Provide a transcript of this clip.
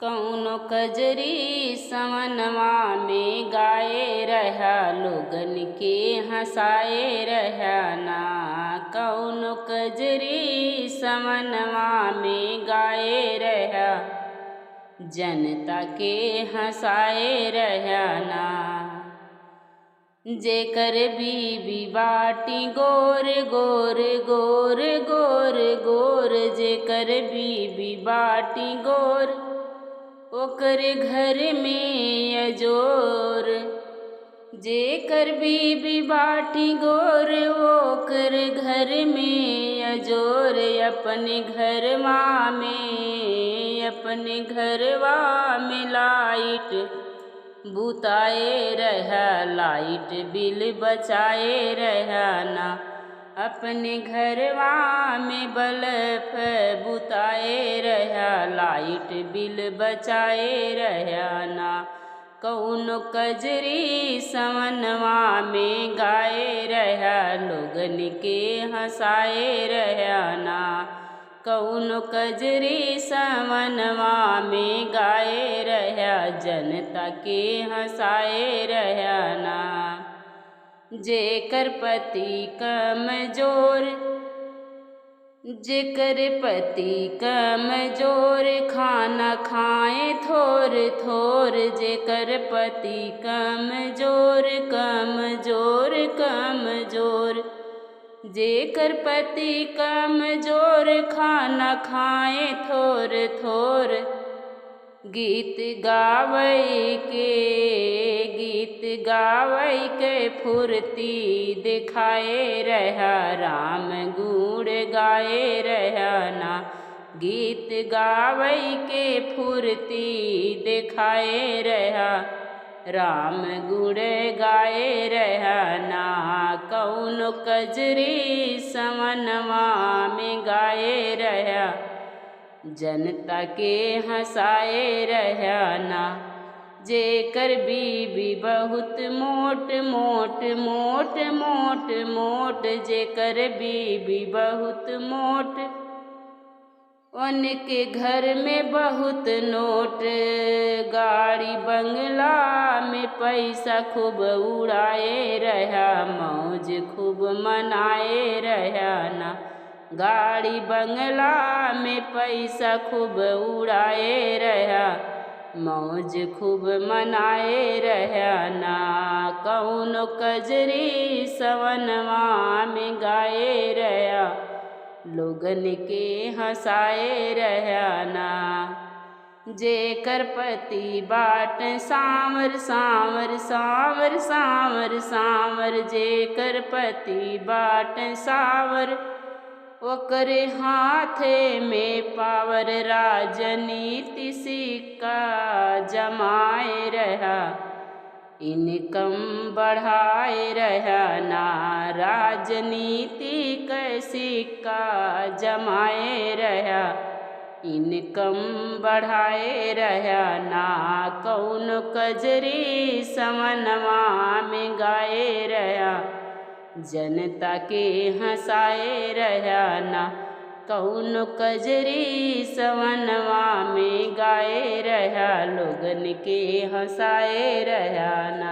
कौनो कजरी समनवा में गाए रहा, लोगन के हंसाए रहा ना। कौनो कजरी समनवा में गाए रहा, जनता के हंसाए रहा ना। जेकर बीबी बाटी गोर गोर गोर गोर गोर, जेकर बीबी बाटी गोर ओकर घर में अजोर। जेकर बीबी बाटी गोर ओकर घर में अजोर। अपने घरवा में लाइट बुताए रहा, लाइट बिल बचाए रहा ना। अपने घरवा में बल्ब बुताए रहा, लाइट बिल बचाए रहा ना। कौनो कजरी समनवा में गाए रहा, लोगन के हंसाए रहा ना। कौनो कजरी समनवा में गाए रहा, जनता के हंसाए रहा ना। जेकर पति कमजोर खाना खाए थोर थोर। जेकर पति कमजोर जेकर पति कमजोर खाना खाए थोर थोर। गीत गावै के फुर्ती दिखाए रहा, राम गुण गाए रहा ना। गीत गावै के फुर्ती दिखाए रहा, राम गुण गाए रहा ना। कौनो कजरी समनवा में गाए रहा, जनता के हंसाए रहा ना। जेकर बीबी बहुत मोट जेकर बीबी बहुत मोट, उनके घर में बहुत नोट। गाड़ी बंगला में पैसा खूब उड़ाए रहा, मौज खूब मनाए रहा ना। गाड़ी बंगला में पैसा खूब उड़ाए रहा, मौज खूब मनाए रहा ना। कौनो कजरी सवनवा में गाए रहा, लोगन के हंसाए रहा ना। जेकर पति बाट सांवर जेकर पति बाट सांवर, ओकरे हाथे में पावर। राजनीति सिक्का जमाए रहा, इनकम बढ़ाए रहा ना। राजनीति का सिक्का जमाए रहा, इनकम बढ़ाए रहा ना। कौनो कजरी समनवा में गाए रहा, जनता के हंसाए रहा ना। कौनो कजरी समनवा में गाए रहा, लोगन के हंसाए रहा ना।